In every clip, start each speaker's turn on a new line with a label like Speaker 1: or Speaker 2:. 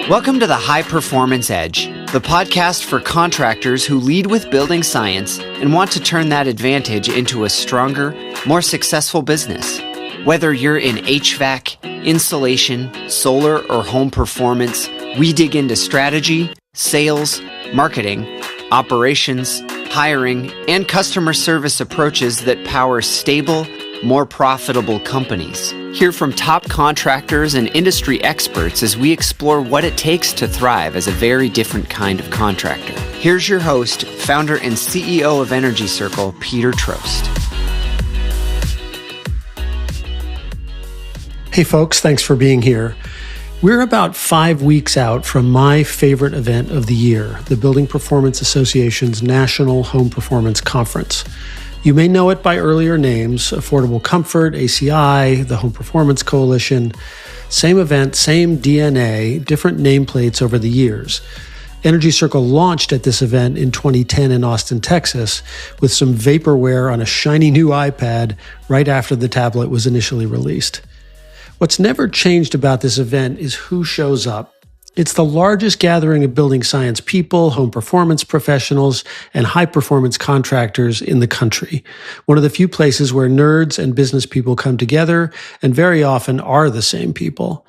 Speaker 1: Welcome to the High Performance Edge, the podcast for contractors who lead with building science and want to turn that advantage into a stronger, more successful business. Whether you're in HVAC, insulation, solar, or home performance, we dig into strategy, sales, marketing, operations, hiring, and customer service approaches that power stable, more profitable companies. Hear from top contractors and industry experts as we explore what it takes to thrive as a very different kind of contractor. Here's your host, founder and CEO of Energy Circle, Peter Troast.
Speaker 2: Hey folks, thanks for being here. We're about 5 weeks out from my favorite event of the year, the Building Performance Association's National Home Performance Conference. You may know it by earlier names: Affordable Comfort, ACI, the Home Performance Coalition. Same event, same DNA, different nameplates over the years. Energy Circle launched at this event in 2010 in Austin, Texas, with some vaporware on a shiny new iPad right after the tablet was initially released. What's never changed about this event is who shows up. It's the largest gathering of building science people, home performance professionals, and high-performance contractors in the country. One of the few places where nerds and business people come together, and very often are the same people.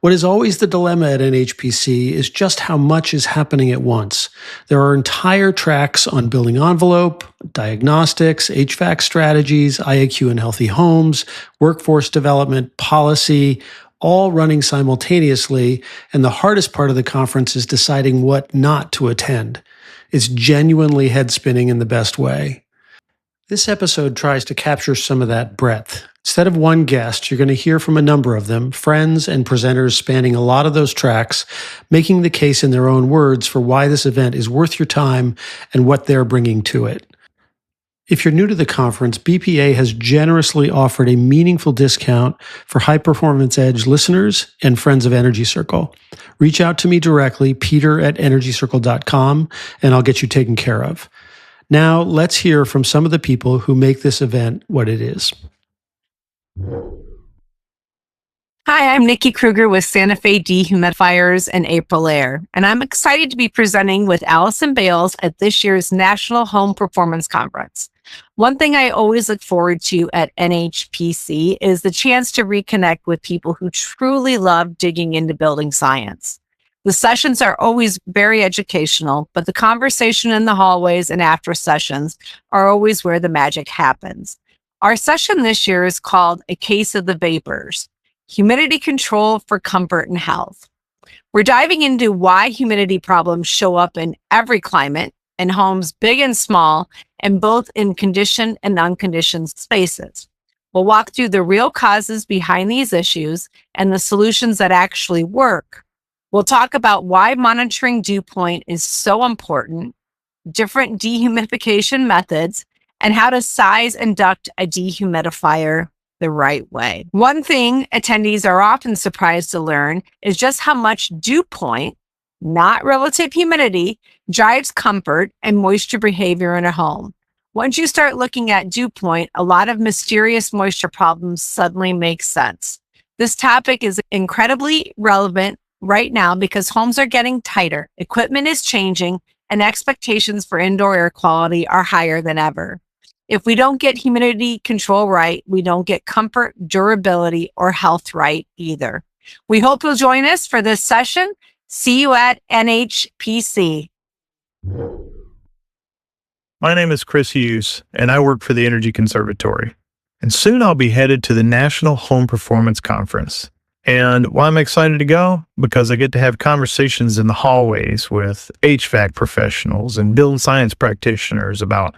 Speaker 2: What is always the dilemma at NHPC is just how much is happening at once. There are entire tracks on building envelope, diagnostics, HVAC strategies, IAQ and healthy homes, workforce development, policy, all running simultaneously, and the hardest part of the conference is deciding what not to attend. It's genuinely head-spinning in the best way. This episode tries to capture some of that breadth. Instead of one guest, you're going to hear from a number of them, friends and presenters spanning a lot of those tracks, making the case in their own words for why this event is worth your time and what they're bringing to it. If you're new to the conference, BPA has generously offered a meaningful discount for High Performance Edge listeners and friends of Energy Circle. Reach out to me directly, peter@energycircle.com, and I'll get you taken care of. Now, let's hear from some of the people who make this event what it is.
Speaker 3: Hi, I'm Nikki Kruger with Santa Fe Dehumidifiers and April Air, and I'm excited to be presenting with Allison Bales at this year's National Home Performance Conference. One thing I always look forward to at NHPC is the chance to reconnect with people who truly love digging into building science. The sessions are always very educational, but the conversation in the hallways and after sessions are always where the magic happens. Our session this year is called A Case of the Vapors: Humidity Control for Comfort and Health. We're diving into why humidity problems show up in every climate, in homes big and small, and both in conditioned and unconditioned spaces. We'll walk through the real causes behind these issues and the solutions that actually work. We'll talk about why monitoring dew point is so important, different dehumidification methods, and how to size and duct a dehumidifier the right way. One thing attendees are often surprised to learn is just how much dew point, not relative humidity, drives comfort and moisture behavior in a home. Once you start looking at dew point, a lot of mysterious moisture problems suddenly make sense. This topic is incredibly relevant right now because homes are getting tighter, equipment is changing, and expectations for indoor air quality are higher than ever. If we don't get humidity control right, we don't get comfort, durability, or health right either. We hope you'll join us for this session. See you at NHPC.
Speaker 4: My name is Chris Hughes, and I work for the Energy Conservatory. And soon I'll be headed to the National Home Performance Conference. And why I'm excited to go? Because I get to have conversations in the hallways with HVAC professionals and building science practitioners about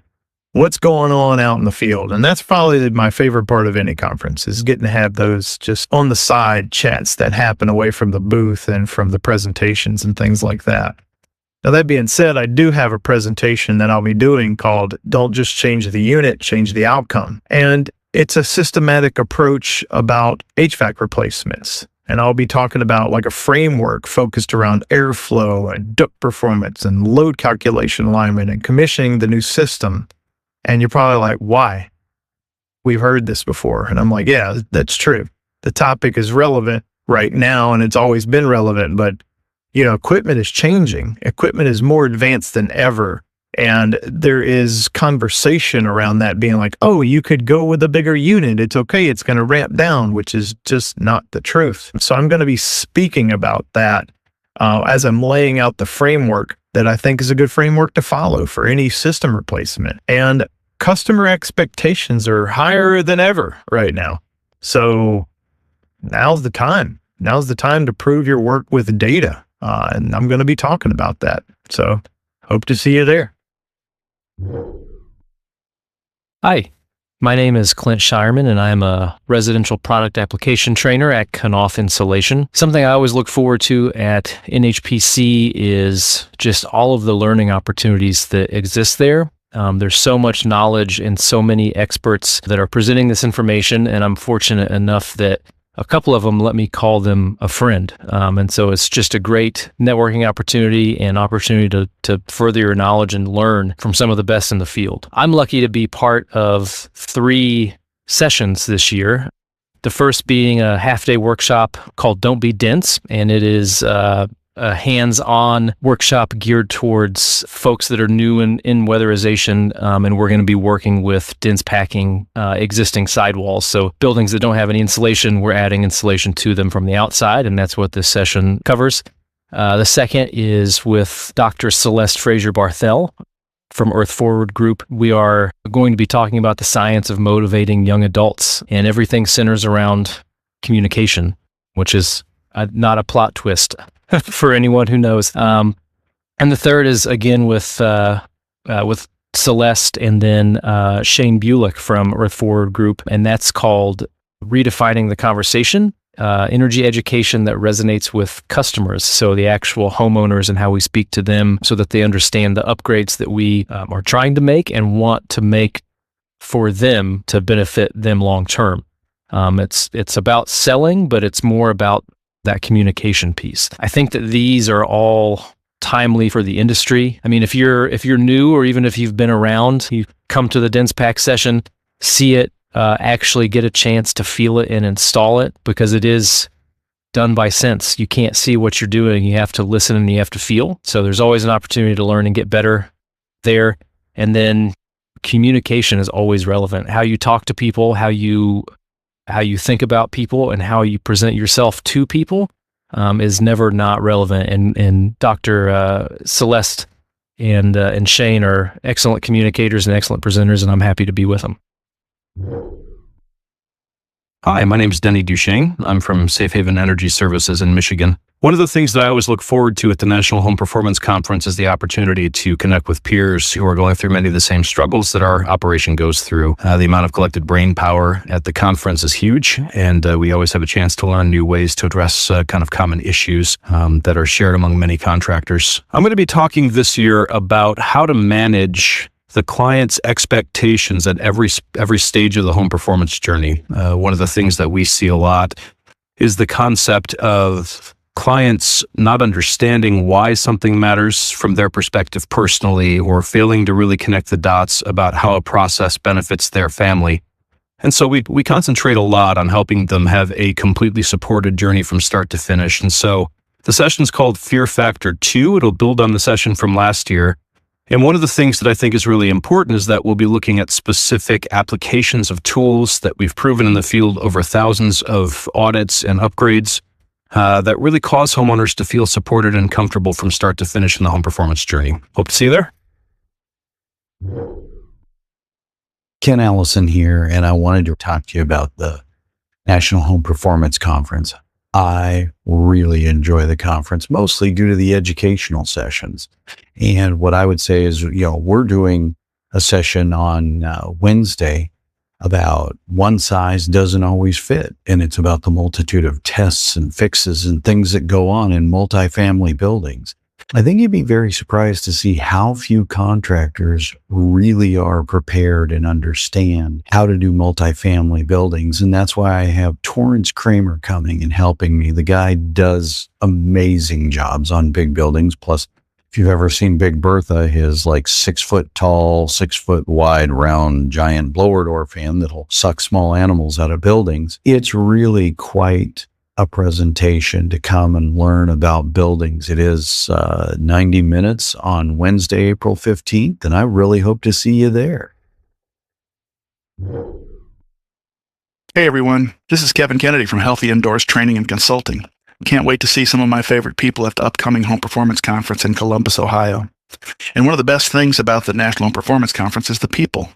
Speaker 4: what's going on out in the field. And that's probably my favorite part of any conference, is getting to have those just on the side chats that happen away from the booth and from the presentations and things like that. Now, that being said, I do have a presentation that I'll be doing called Don't Just Change the Unit, Change the Outcome. And it's a systematic approach about HVAC replacements. And I'll be talking about like a framework focused around airflow and duct performance and load calculation alignment and commissioning the new system. And you're probably like, why? We've heard this before. And I'm like, yeah, that's true. The topic is relevant right now, and it's always been relevant, but equipment is changing. Equipment is more advanced than ever. And there is conversation around that being like, oh, you could go with a bigger unit. It's okay. It's going to ramp down, which is just not the truth. So I'm going to be speaking about that as I'm laying out the framework that I think is a good framework to follow for any system replacement. And customer expectations are higher than ever right now. So now's the time. Now's the time to prove your work with data. And I'm going to be talking about that. So hope to see you there.
Speaker 5: Hi, my name is Clint Shireman, and I'm a residential product application trainer at Knauf Insulation. Something I always look forward to at NHPC is just all of the learning opportunities that exist there. There's so much knowledge and so many experts that are presenting this information, and I'm fortunate enough that a couple of them let me call them a friend. And so it's just a great networking opportunity and opportunity to further your knowledge and learn from some of the best in the field. I'm lucky to be part of 3 sessions this year. The first being a half-day workshop called Don't Be Dense, and it is a hands-on workshop geared towards folks that are new in weatherization, and we're going to be working with dense packing existing sidewalls. So buildings that don't have any insulation, we're adding insulation to them from the outside, and that's what this session covers. The second is with Dr. Celeste Fraser-Barthel from Earth Forward Group. We are going to be talking about the science of motivating young adults, and everything centers around communication, which is not a plot twist for anyone who knows. And the third is again with Celeste and then Shane Bulick from Earth Forward Group, and that's called Redefining the Conversation, energy education that resonates with customers. So the actual homeowners and how we speak to them so that they understand the upgrades that we are trying to make and want to make for them to benefit them long term. It's about selling, but it's more about that communication piece. I think that these are all timely for the industry. I mean, if you're new, or even if you've been around, you come to the Dense Pack session, see it, actually get a chance to feel it and install it, because it is done by sense. You can't see what you're doing. You have to listen and you have to feel. So there's always an opportunity to learn and get better there. And then communication is always relevant. How you talk to people, how you think about people, and how you present yourself to people is never not relevant. And Dr. Celeste and Shane are excellent communicators and excellent presenters, and I'm happy to be with them.
Speaker 6: Hi, my name is Denny Duchesne. I'm from Safe Haven Energy Services in Michigan. One of the things that I always look forward to at the National Home Performance Conference is the opportunity to connect with peers who are going through many of the same struggles that our operation goes through. The amount of collected brain power at the conference is huge, and we always have a chance to learn new ways to address kind of common issues that are shared among many contractors. I'm going to be talking this year about how to manage the client's expectations at every stage of the home performance journey. One of the things that we see a lot is the concept of clients not understanding why something matters from their perspective personally, or failing to really connect the dots about how a process benefits their family. And so we concentrate a lot on helping them have a completely supported journey from start to finish. And so the session's called Fear Factor 2. It'll build on the session from last year. And one of the things that I think is really important is that we'll be looking at specific applications of tools that we've proven in the field over thousands of audits and upgrades that really cause homeowners to feel supported and comfortable from start to finish in the home performance journey. Hope to see you there.
Speaker 7: Ken Allison here, and I wanted to talk to you about the National Home Performance Conference. I really enjoy the conference, mostly due to the educational sessions. And what I would say is, we're doing a session on Wednesday about one size doesn't always fit. And it's about the multitude of tests and fixes and things that go on in multifamily buildings. I think you'd be very surprised to see how few contractors really are prepared and understand how to do multifamily buildings. And that's why I have Torrance Kramer coming and helping me. The guy does amazing jobs on big buildings. Plus, if you've ever seen Big Bertha, his 6 foot tall, 6 foot wide, round, giant blower door fan that'll suck small animals out of buildings, it's really quite a presentation to come and learn about buildings. It is 90 minutes on Wednesday, April 15th, and I really hope to see you there.
Speaker 8: Hey everyone, this is Kevin Kennedy from Healthy Indoors Training and Consulting. Can't wait to see some of my favorite people at the upcoming Home Performance Conference in Columbus, Ohio. And one of the best things about the National Home Performance Conference is the people.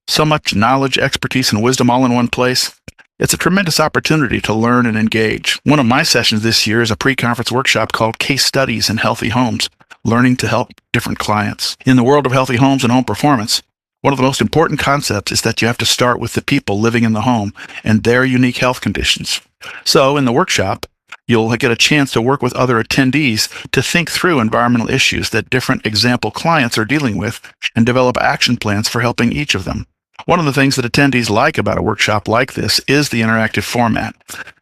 Speaker 8: So much knowledge, expertise, and wisdom all in one place. It's a tremendous opportunity to learn and engage. One of my sessions this year is a pre-conference workshop called Case Studies in Healthy Homes, learning to help different clients. In the world of healthy homes and home performance, one of the most important concepts is that you have to start with the people living in the home and their unique health conditions. So in the workshop, you'll get a chance to work with other attendees to think through environmental issues that different example clients are dealing with and develop action plans for helping each of them. One of the things that attendees like about a workshop like this is the interactive format.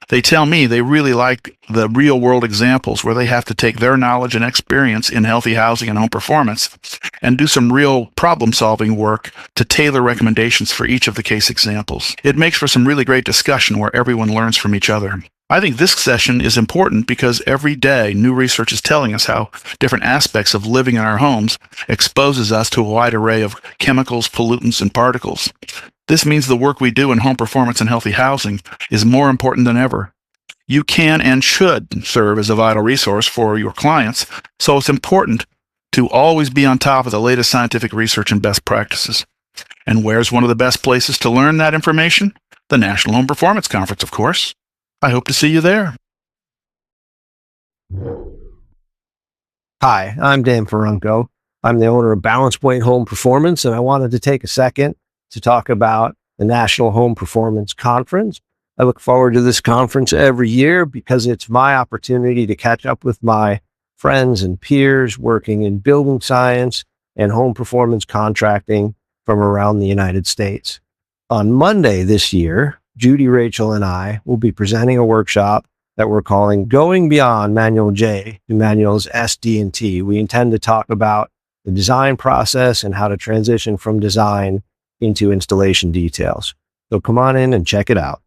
Speaker 8: They tell me they really like the real-world examples where they have to take their knowledge and experience in healthy housing and home performance and do some real problem-solving work to tailor recommendations for each of the case examples. It makes for some really great discussion where everyone learns from each other. I think this session is important because every day new research is telling us how different aspects of living in our homes exposes us to a wide array of chemicals, pollutants, and particles. This means the work we do in home performance and healthy housing is more important than ever. You can and should serve as a vital resource for your clients, so it's important to always be on top of the latest scientific research and best practices. And where's one of the best places to learn that information? The National Home Performance Conference, of course. I hope to see you there.
Speaker 9: Hi, I'm Dan Ferunco. I'm the owner of Balance Point Home Performance, and I wanted to take a second to talk about the National Home Performance Conference. I look forward to this conference every year because it's my opportunity to catch up with my friends and peers working in building science and home performance contracting from around the United States. On Monday this year, Judy, Rachel, and I will be presenting a workshop that we're calling Going Beyond Manual J to Manuals S, D, and T. We intend to talk about the design process and how to transition from design into installation details. So come on in and check it out.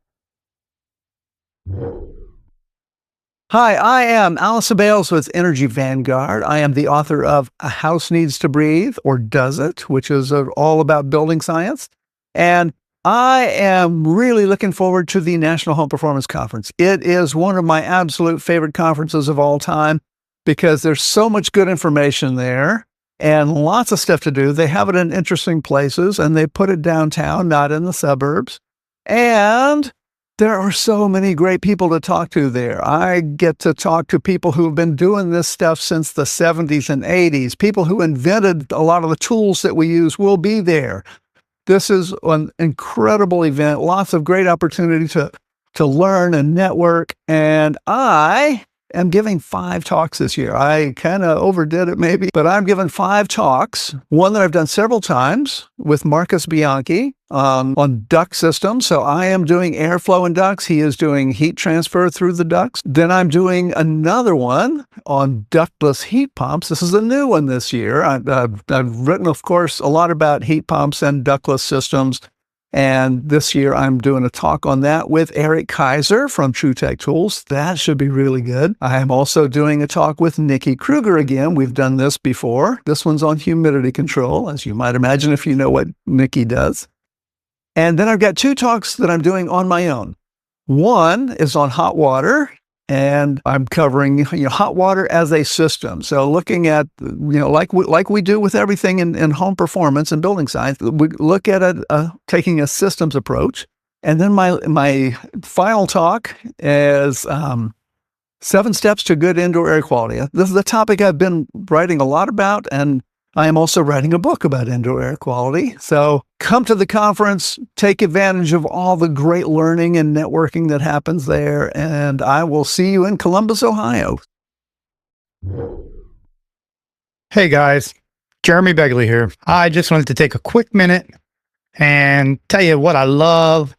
Speaker 10: Hi, I am Allison Bales with Energy Vanguard. I am the author of A House Needs to Breathe, or Does It?, which is all about building science. And I am really looking forward to the National Home Performance Conference. It is one of my absolute favorite conferences of all time because there's so much good information there and lots of stuff to do. They have it in interesting places and they put it downtown, not in the suburbs. And there are so many great people to talk to there. I get to talk to people who have been doing this stuff since the 70s and 80s. People who invented a lot of the tools that we use will be there. This is an incredible event, lots of great opportunity to learn and network. And I am giving 5 talks this year. I kind of overdid it maybe, but I'm giving 5 talks. One that I've done several times with Marcus Bianchi on duct systems. So I am doing airflow in ducts. He is doing heat transfer through the ducts. Then I'm doing another one on ductless heat pumps. This is a new one this year. I've written, of course, a lot about heat pumps and ductless systems. And this year I'm doing a talk on that with Eric Kaiser from TrueTech Tools. That should be really good. I am also doing a talk with Nikki Kruger again. We've done this before. This one's on humidity control, as you might imagine if you know what Nikki does. And then I've got 2 talks that I'm doing on my own. One is on hot water, and I'm covering hot water as a system. So looking at, like we do with everything in home performance and building science, we look at taking a systems approach. And then my final talk is 7 steps to good indoor air quality. This is the topic I've been writing a lot about, and I am also writing a book about indoor air quality. So come to the conference, take advantage of all the great learning and networking that happens there, and I will see you in Columbus, Ohio.
Speaker 11: Hey guys, Jeremy Begley here. I just wanted to take a quick minute and tell you what I love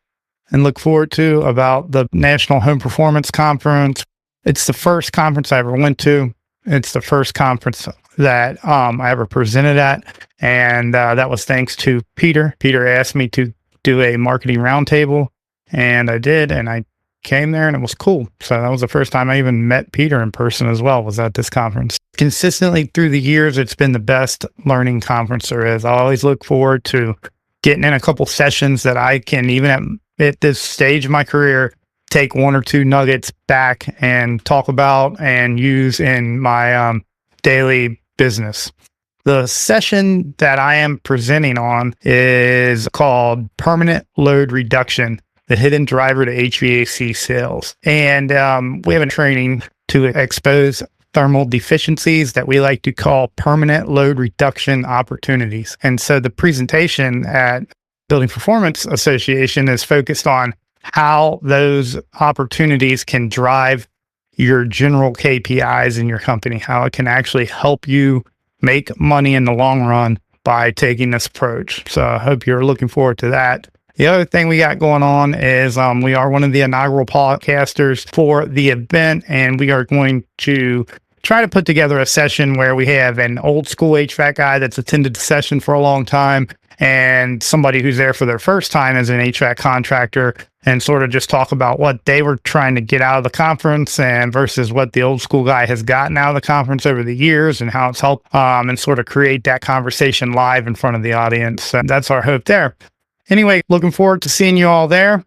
Speaker 11: and look forward to about the National Home Performance Conference. It's the first conference I ever went to. It's the first conference that I ever presented at, and that was thanks to Peter. Peter asked me to do a marketing roundtable, and I did, and I came there and it was cool. So that was the first time I even met Peter in person as well, was at this conference. Consistently through the years, it's been the best learning conference there is. I always look forward to getting in a couple sessions that I can, even at this stage of my career, take one or two nuggets back and talk about and use in my daily business. The session that I am presenting on is called Permanent Load Reduction, the Hidden Driver to HVAC Sales. And we have a training to expose thermal deficiencies that we like to call permanent load reduction opportunities. And so the presentation at Building Performance Association is focused on how those opportunities can drive your general KPIs in your company, how it can actually help you make money in the long run by taking this approach. So I hope you're looking forward to that. The other thing we got going on is we are one of the inaugural podcasters for the event, and we are going to try to put together a session where we have an old school HVAC guy that's attended the session for a long time and somebody who's there for their first time as an HVAC contractor, and sort of just talk about what they were trying to get out of the conference and versus what the old school guy has gotten out of the conference over the years and how it's helped, and sort of create that conversation live in front of the audience. And that's our hope there. Anyway, looking forward to seeing you all there.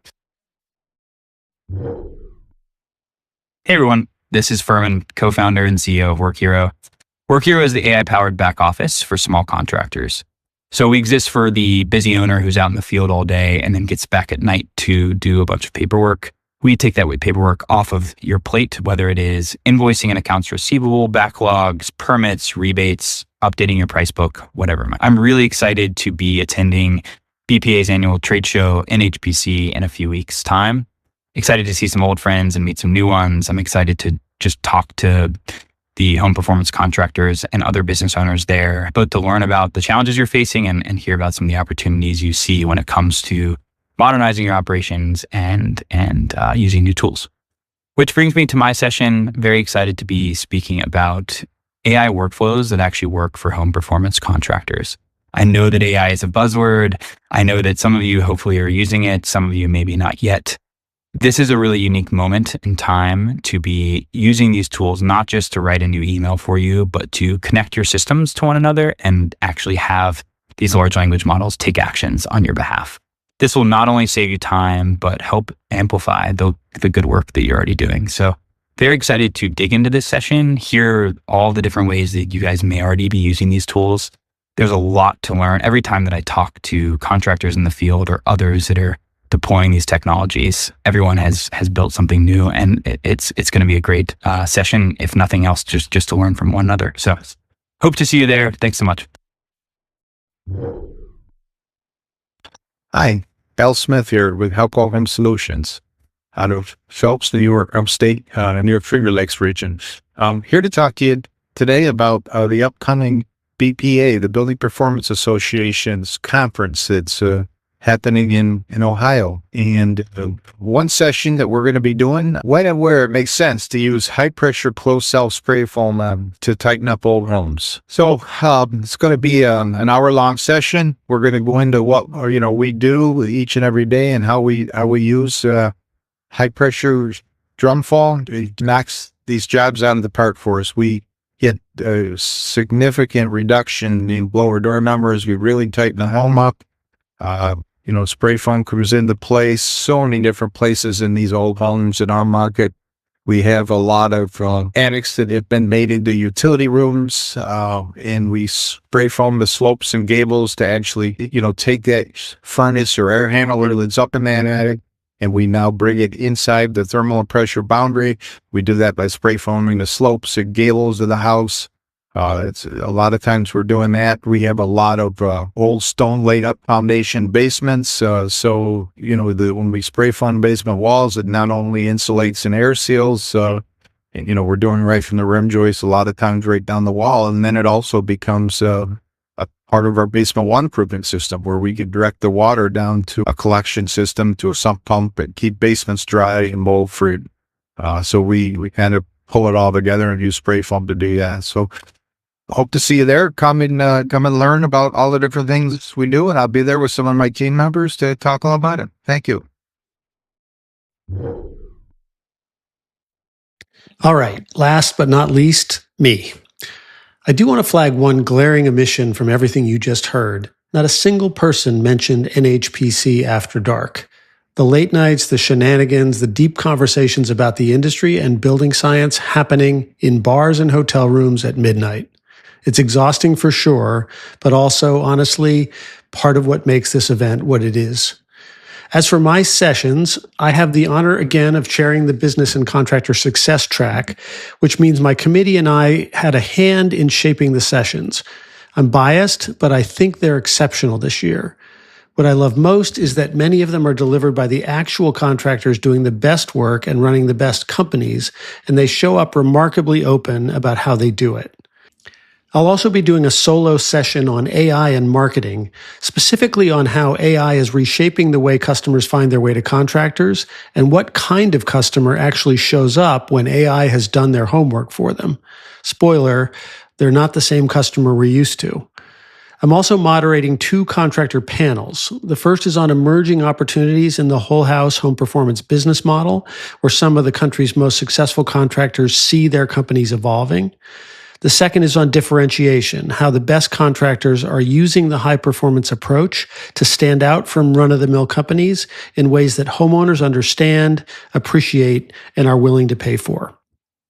Speaker 12: Hey everyone, this is Furman, co-founder and CEO of WorkHero. WorkHero is the AI-powered back office for small contractors. So we exist for the busy owner who's out in the field all day and then gets back at night to do a bunch of paperwork. We take that paperwork off of your plate, whether it is invoicing and accounts receivable, backlogs, permits, rebates, updating your price book, whatever. I'm really excited to be attending BPA's annual trade show, NHPC, in a few weeks' time. Excited to see some old friends and meet some new ones. I'm excited to just talk to the home performance contractors and other business owners there, both to learn about the challenges you're facing and hear about some of the opportunities you see when it comes to modernizing your operations and using new tools. Which brings me to my session. Very excited to be speaking about AI workflows that actually work for home performance contractors. I know that AI is a buzzword. I know that some of you hopefully are using it. Some of you maybe not yet. This is a really unique moment in time to be using these tools, not just to write a new email for you, but to connect your systems to one another and actually have these large language models take actions on your behalf. This will not only save you time, but help amplify the good work that you're already doing. So very excited to dig into this session, hear all the different ways that you guys may already be using these tools. There's a lot to learn every time that I talk to contractors in the field or others that are deploying these technologies. Everyone has built something new, and it's going to be a great session, if nothing else, just to learn from one another. So hope to see you there. Thanks so much.
Speaker 13: Hi, Al Smith here with Helco Home Solutions out of Phelps, New York, upstate, near Finger Lakes region. Here to talk to you today about the upcoming BPA, the Building Performance Association's conference that's happening in Ohio. And one session that we're going to be doing, when and where it makes sense to use high pressure closed cell spray foam to tighten up old homes. So it's going to be an hour long session. We're going to go into what we do each and every day and how we use high pressure drum fall. It knocks these jobs out of the park for us. We get a significant reduction in blower door numbers. We really tighten the home up. Spray foam comes into place so many different places in these old homes in our market. We have a lot of attics that have been made into utility rooms, and we spray foam the slopes and gables to actually, take that furnace or air handler that's up in that attic, and we now bring it inside the thermal and pressure boundary. We do that by spray foaming the slopes and gables of the house. It's a lot of times we're doing that. We have a lot of old stone laid up foundation basements. So when we spray foam basement walls, it not only insulates and air seals, we're doing right from the rim joist a lot of times right down the wall. And then it also becomes a part of our basement waterproofing system where we can direct the water down to a collection system, to a sump pump, and keep basements dry and mold free. So we kind of pull it all together and use spray foam to do that. So hope to see you there. Come and learn about all the different things we do, and I'll be there with some of my team members to talk all about it. Thank you.
Speaker 2: All right, last but not least, me. I do want to flag one glaring omission from everything you just heard. Not a single person mentioned NHPC After Dark. The late nights, the shenanigans, the deep conversations about the industry and building science happening in bars and hotel rooms at midnight. It's exhausting for sure, but also, honestly, part of what makes this event what it is. As for my sessions, I have the honor again of chairing the Business and Contractor Success Track, which means my committee and I had a hand in shaping the sessions. I'm biased, but I think they're exceptional this year. What I love most is that many of them are delivered by the actual contractors doing the best work and running the best companies, and they show up remarkably open about how they do it. I'll also be doing a solo session on AI and marketing, specifically on how AI is reshaping the way customers find their way to contractors and what kind of customer actually shows up when AI has done their homework for them. Spoiler, they're not the same customer we're used to. I'm also moderating 2 contractor panels. The first is on emerging opportunities in the whole house home performance business model, where some of the country's most successful contractors see their companies evolving. The second is on differentiation, how the best contractors are using the high-performance approach to stand out from run-of-the-mill companies in ways that homeowners understand, appreciate, and are willing to pay for.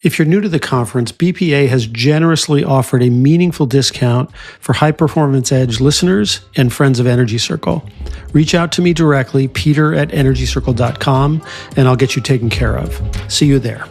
Speaker 2: If you're new to the conference, BPA has generously offered a meaningful discount for High Performance Edge listeners and friends of Energy Circle. Reach out to me directly, peter@energycircle.com, and I'll get you taken care of. See you there.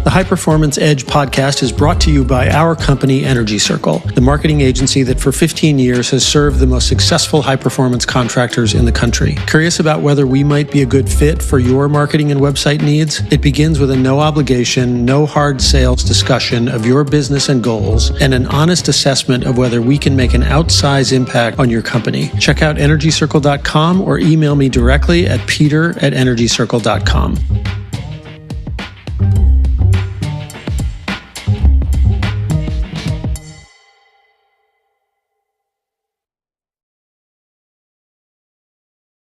Speaker 2: The High Performance Edge podcast is brought to you by our company, Energy Circle, the marketing agency that for 15 years has served the most successful high-performance contractors in the country. Curious about whether we might be a good fit for your marketing and website needs? It begins with a no-obligation, no hard sales discussion of your business and goals and an honest assessment of whether we can make an outsized impact on your company. Check out energycircle.com or email me directly at peter@energycircle.com.